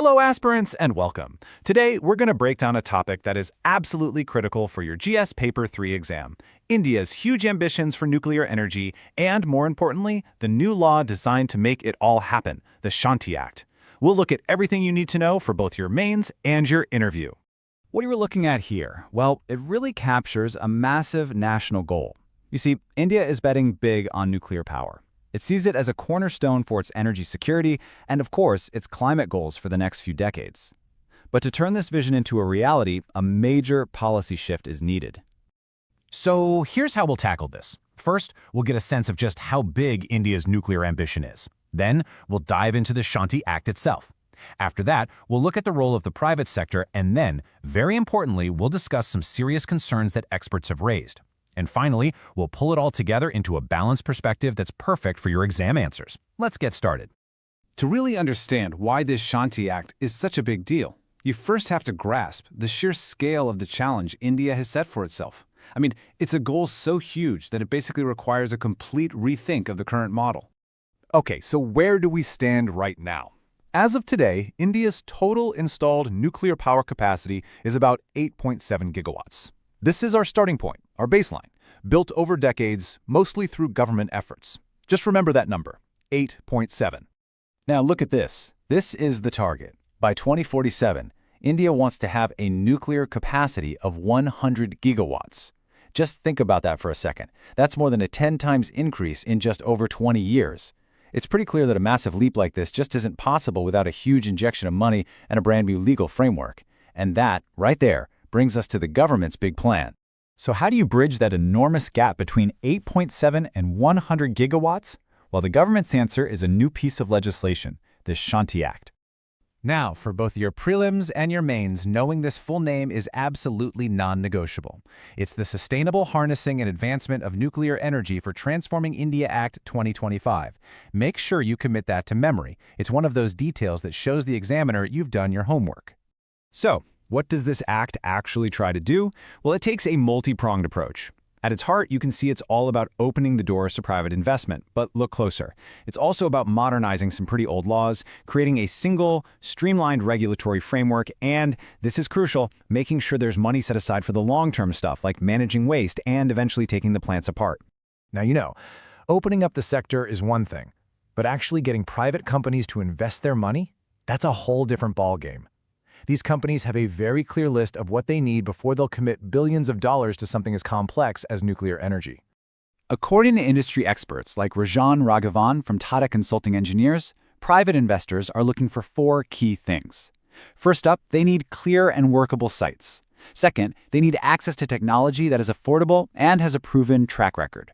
Hello aspirants and welcome. Today we're going to break down a topic that is absolutely critical for your GS Paper 3 exam, India's huge ambitions for nuclear energy and, more importantly, the new law designed to make it all happen, the SHANTI Act. We'll look at everything you need to know for both your mains and your interview. What you're looking at here, well, it really captures a massive national goal. You see, India is betting big on nuclear power. It sees it as a cornerstone for its energy security and, of course, its climate goals for the next few decades. But to turn this vision into a reality, a major policy shift is needed. So here's how we'll tackle this. First, we'll get a sense of just how big India's nuclear ambition is. Then, we'll dive into the SHANTI Act itself. After that, we'll look at the role of the private sector, and then, very importantly, we'll discuss some serious concerns that experts have raised. And finally, we'll pull it all together into a balanced perspective that's perfect for your exam answers. Let's get started. To really understand why this SHANTI Act is such a big deal, you first have to grasp the sheer scale of the challenge India has set for itself. I mean, it's a goal so huge that it basically requires a complete rethink of the current model. Okay, so where do we stand right now? As of today, India's total installed nuclear power capacity is about 8.7 gigawatts. This is our starting point, our baseline, built over decades, mostly through government efforts. Just remember that number, 8.7. Now look at this. This is the target. By 2047, India wants to have a nuclear capacity of 100 gigawatts. Just think about that for a second. That's more than a 10 times increase in just over 20 years. It's pretty clear that a massive leap like this just isn't possible without a huge injection of money and a brand new legal framework. And that, right there, brings us to the government's big plan. So how do you bridge that enormous gap between 8.7 and 100 gigawatts? Well, the government's answer is a new piece of legislation, the SHANTI Act. Now, for both your prelims and your mains, knowing this full name is absolutely non-negotiable. It's the Sustainable Harnessing and Advancement of Nuclear Energy for Transforming India Act 2025. Make sure you commit that to memory. It's one of those details that shows the examiner you've done your homework. So, what does this act actually try to do? Well, it takes a multi-pronged approach. At its heart, you can see it's all about opening the doors to private investment, but look closer. It's also about modernizing some pretty old laws, creating a single, streamlined regulatory framework, and, this is crucial, making sure there's money set aside for the long-term stuff like managing waste and eventually taking the plants apart. Now, opening up the sector is one thing, but actually getting private companies to invest their money? That's a whole different ballgame. These companies have a very clear list of what they need before they'll commit billions of dollars to something as complex as nuclear energy. According to industry experts like Rajan Raghavan from Tata Consulting Engineers, private investors are looking for 4 key things. First up, they need clear and workable sites. Second, they need access to technology that is affordable and has a proven track record.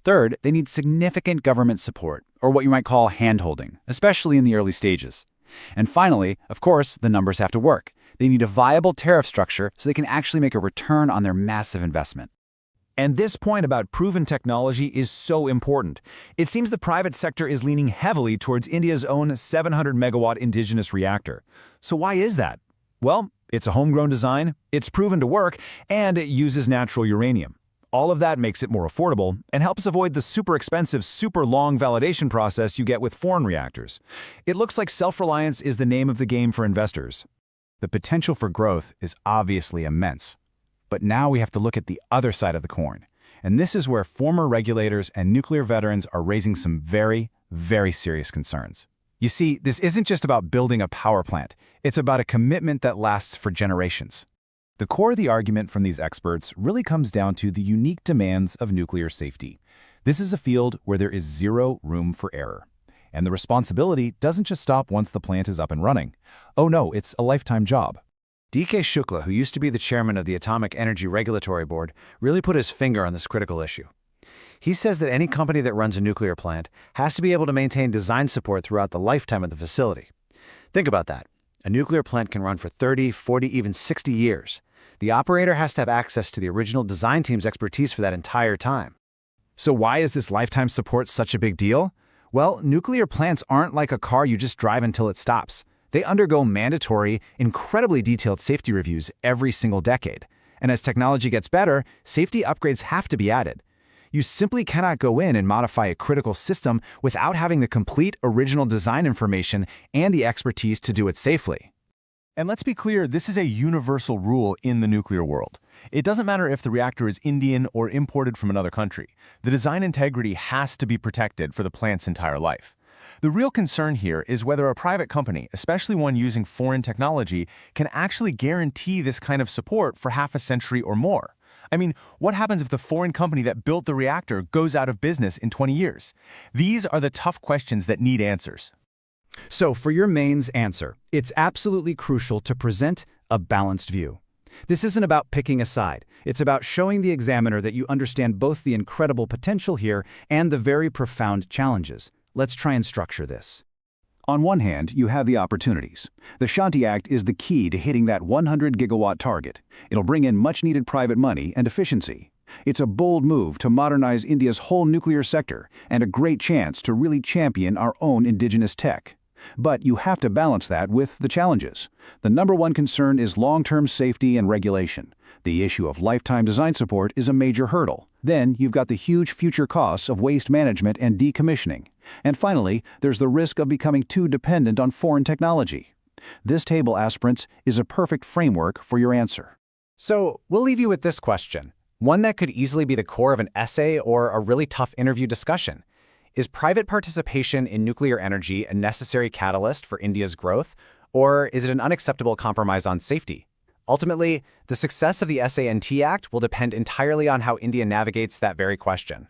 Third, they need significant government support, or what you might call hand-holding, especially in the early stages. And finally, of course, the numbers have to work. They need a viable tariff structure so they can actually make a return on their massive investment. And this point about proven technology is so important. It seems the private sector is leaning heavily towards India's own 700-megawatt indigenous reactor. So why is that? Well, it's a homegrown design, it's proven to work, and it uses natural uranium. All of that makes it more affordable and helps avoid the super expensive, super long validation process you get with foreign reactors. It looks like self-reliance is the name of the game for investors. The potential for growth is obviously immense. But now we have to look at the other side of the coin. And this is where former regulators and nuclear veterans are raising some very, very serious concerns. You see, this isn't just about building a power plant. It's about a commitment that lasts for generations. The core of the argument from these experts really comes down to the unique demands of nuclear safety. This is a field where there is zero room for error. And the responsibility doesn't just stop once the plant is up and running. Oh no, it's a lifetime job. D.K. Shukla, who used to be the chairman of the Atomic Energy Regulatory Board, really put his finger on this critical issue. He says that any company that runs a nuclear plant has to be able to maintain design support throughout the lifetime of the facility. Think about that. A nuclear plant can run for 30, 40, even 60 years. The operator has to have access to the original design team's expertise for that entire time. So why is this lifetime support such a big deal? Well, nuclear plants aren't like a car you just drive until it stops. They undergo mandatory, incredibly detailed safety reviews every single decade. And as technology gets better, safety upgrades have to be added. You simply cannot go in and modify a critical system without having the complete original design information and the expertise to do it safely. And let's be clear, this is a universal rule in the nuclear world. It doesn't matter if the reactor is Indian or imported from another country. The design integrity has to be protected for the plant's entire life. The real concern here is whether a private company, especially one using foreign technology, can actually guarantee this kind of support for half a century or more. I mean, what happens if the foreign company that built the reactor goes out of business in 20 years? These are the tough questions that need answers. So for your mains answer, it's absolutely crucial to present a balanced view. This isn't about picking a side. It's about showing the examiner that you understand both the incredible potential here and the very profound challenges. Let's try and structure this. On one hand, you have the opportunities. The SHANTI Act is the key to hitting that 100 gigawatt target. It'll bring in much-needed private money and efficiency. It's a bold move to modernize India's whole nuclear sector and a great chance to really champion our own indigenous tech. But you have to balance that with the challenges. The number one concern is long-term safety and regulation. The issue of lifetime design support is a major hurdle. Then you've got the huge future costs of waste management and decommissioning. And finally, there's the risk of becoming too dependent on foreign technology. This table, aspirants, is a perfect framework for your answer. So we'll leave you with this question, one that could easily be the core of an essay or a really tough interview discussion. Is private participation in nuclear energy a necessary catalyst for India's growth, or is it an unacceptable compromise on safety? Ultimately, the success of the SHANTI Act will depend entirely on how India navigates that very question.